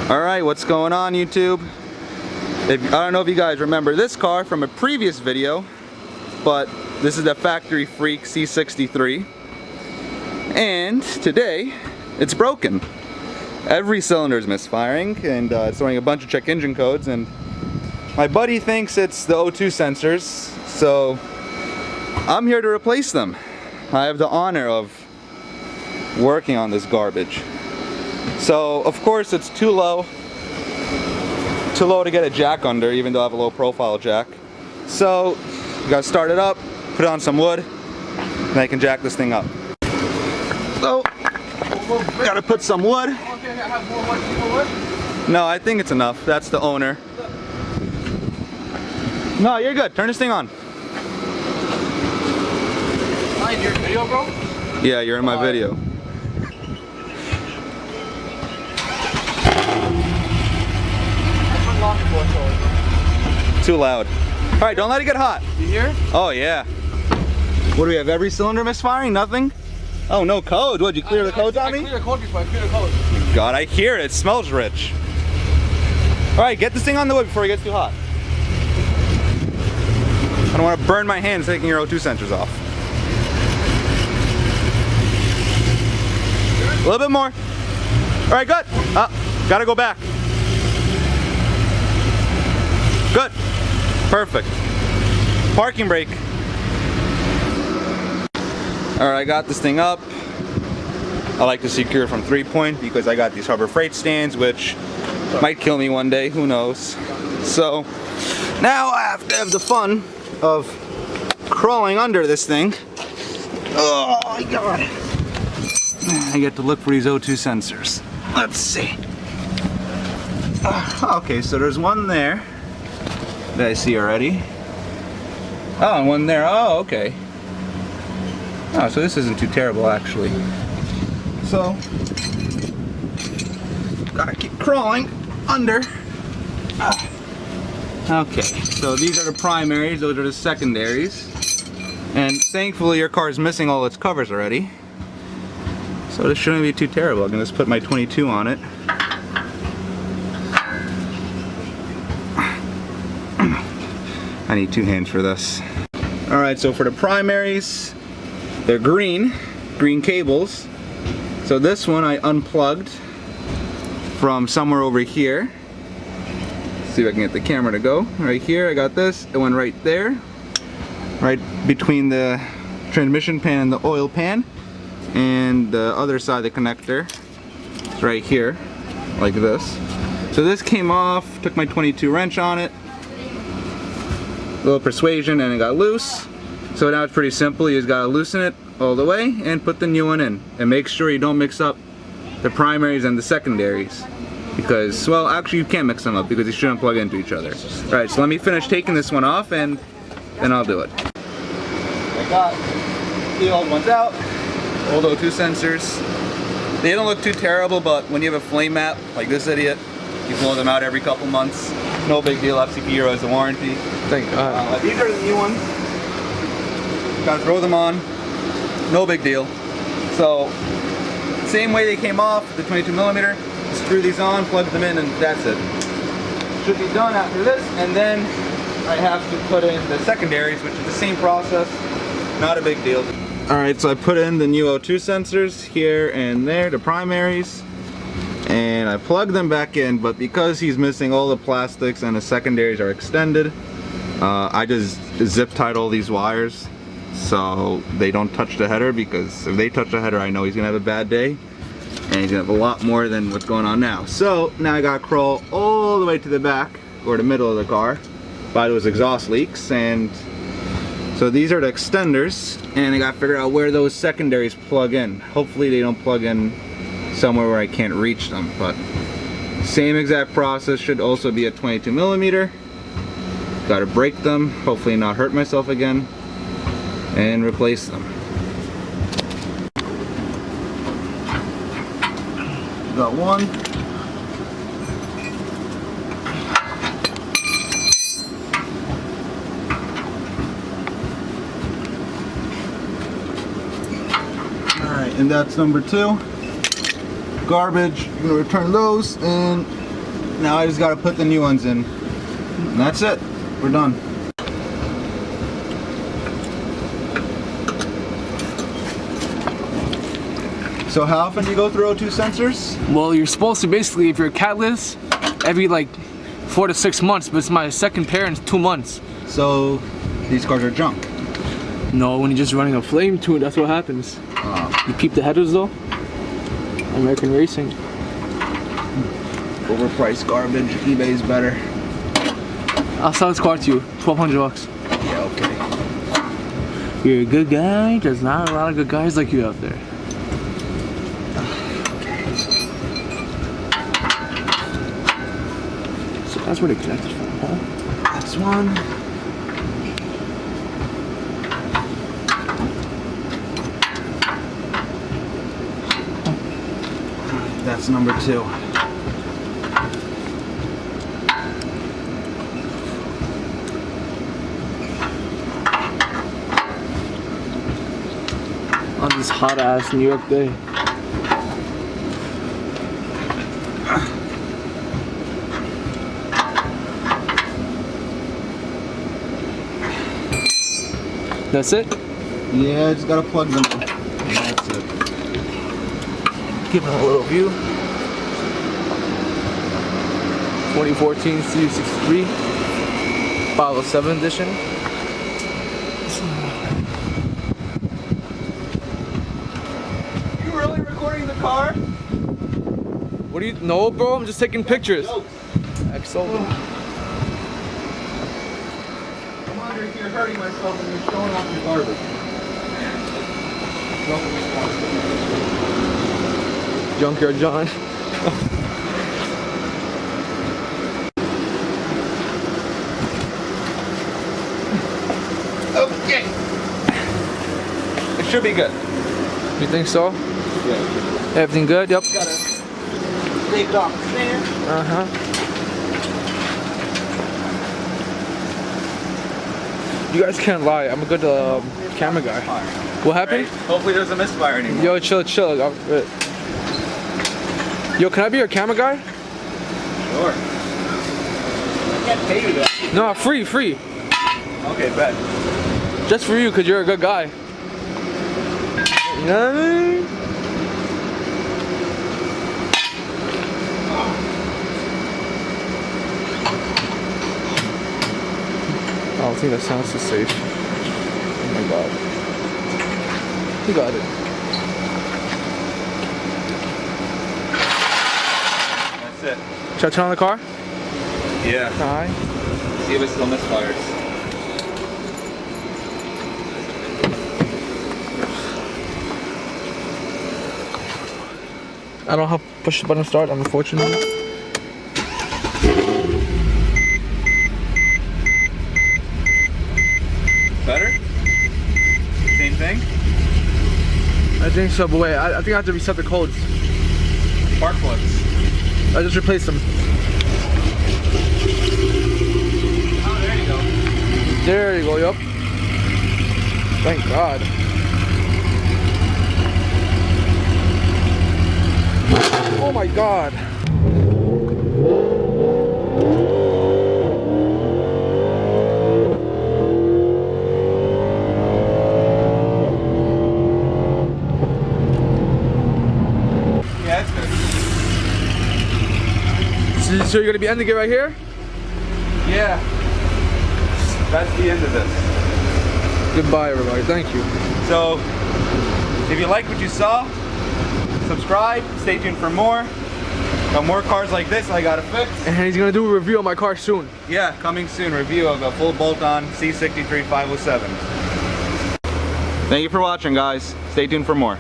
Alright, what's going on, YouTube? I don't know if you guys remember this car from a previous video, but this is the Factory Freak C63, and today it's broken. Every cylinder is misfiring, and it's throwing a bunch of check engine codes, and my buddy thinks it's the O2 sensors, so I'm here to replace them. I have the honor of working on this garbage. So of course it's too low to get a jack under, even though I have a low profile jack. So you gotta start it up, put on some wood, and I can jack this thing up. So gotta put some wood. No, I think it's enough. That's the owner. No, you're good. Turn this thing on. Am I in your video, bro? Yeah, you're in my video. Too loud. Alright, don't let it get hot. You hear? Oh yeah. What do we have? Every cylinder misfiring? Nothing? Oh, no code. What, did you clear the codes on me? I cleared the code before. I cleared the code. God, I hear it. It smells rich. Alright, get this thing on the wood before it gets too hot. I don't want to burn my hands taking your O2 sensors off. A little bit more. Alright, good. Gotta go back. Good. Perfect. Parking brake. Alright, I got this thing up. I like to secure from 3-point because I got these Harbor Freight stands, which might kill me one day, who knows. So now I have to have the fun of crawling under this thing. Oh my god. I get to look for these O2 sensors. Let's see. Okay, so there's one there that I see already. Oh, and one there. Oh, okay. Oh, so this isn't too terrible actually. So, gotta keep crawling under. Okay, so these are the primaries, those are the secondaries. And thankfully your car is missing all its covers already. So this shouldn't be too terrible. I can just put my 22 on it. I need 2 hands for this. Alright, so for the primaries, they're green cables. So this one I unplugged from somewhere over here. Let's see if I can get the camera to go. Right here, I got this. It went right there. Right between the transmission pan and the oil pan. And the other side of the connector is right here, like this. So this came off, took my 22 wrench on it. A little persuasion and it got loose. So now it's pretty simple. You just gotta loosen it all the way and put the new one in. And make sure you don't mix up the primaries and the secondaries. Because, well, actually you can't mix them up because they shouldn't plug into each other. Alright, so let me finish taking this one off and then I'll do it. I got the old ones out. Old O2 sensors. They don't look too terrible, but when you have a flame map like this idiot, you blow them out every couple months. No big deal. FCP Euro has a warranty. Thank God. These are the new ones. Gotta throw them on. No big deal. So, same way they came off, the 22mm. Screw these on, plug them in, and that's it. Should be done after this, and then I have to put in the secondaries, which is the same process. Not a big deal. Alright, so I put in the new O2 sensors here and there, the primaries, and I plugged them back in, but because he's missing all the plastics and the secondaries are extended, I just zip tied all these wires so they don't touch the header, because if they touch the header I know he's gonna have a bad day and he's gonna have a lot more than what's going on now. So now I gotta crawl all the way to the back or the middle of the car by those exhaust leaks, and so these are the extenders, and I gotta figure out where those secondaries plug in. Hopefully they don't plug in somewhere where I can't reach them, but same exact process should also be a 22mm. Gotta break them, hopefully not hurt myself again, and replace them. Got one. and that's number 2. Garbage, you're gonna return those, and Now I just gotta put the new ones in. And that's it. We're done. So how often do you go through O2 sensors? Well, you're supposed to basically, if you're catalyst, every like 4 to 6 months, but it's my second pair in 2 months. So these cars are junk. No, when you're just running a flame tune, that's what happens. You peep the headers though? American Racing. Overpriced garbage. eBay's better. I'll sell this car to you, $1,200. Yeah, okay. You're a good guy, there's not a lot of good guys like you out there. So that's where they connected from, huh? That's one. That's number 2. On this hot ass New York day. That's it? Yeah, just gotta plug them in. That's it. Give them a little view. 2014 C63 507 edition. You really recording the car? What do you know, bro? I'm just taking pictures. XO. I'm wondering if you're hurting myself and you're showing off your garbage. Junkyard John. Okay. It should be good. You think so? Yeah. Everything good? Yep. Gotta take it off the stand. Uh-huh. You guys can't lie. I'm a good camera guy. What happened? Right? Hopefully there's a misfire anymore. Yo, chill. Yo, can I be your camera guy? Sure. I can't pay you that. No, free. Okay, bet. Just for you, because you're a good guy. You know what I mean? I don't think that sounds so safe. Oh my god. You got it. That's it. Should I turn on the car? Yeah. Alright. See if it still misfires. I don't have to push the button to start, unfortunately. Better? Same thing? I think so, but wait, I think I have to reset the codes. Spark plugs. I just replaced them. Oh, there you go. There you go, yup. Thank God. Oh my God. Yeah, it's good. So you're gonna be ending it right here? Yeah. That's the end of this. Goodbye, everybody. Thank you. So, if you like what you saw, subscribe, stay tuned for more. Got more cars like this I gotta fix. And he's gonna do a review on my car soon. Yeah, coming soon, review of a full bolt-on C63 507. Thank you for watching, guys. Stay tuned for more.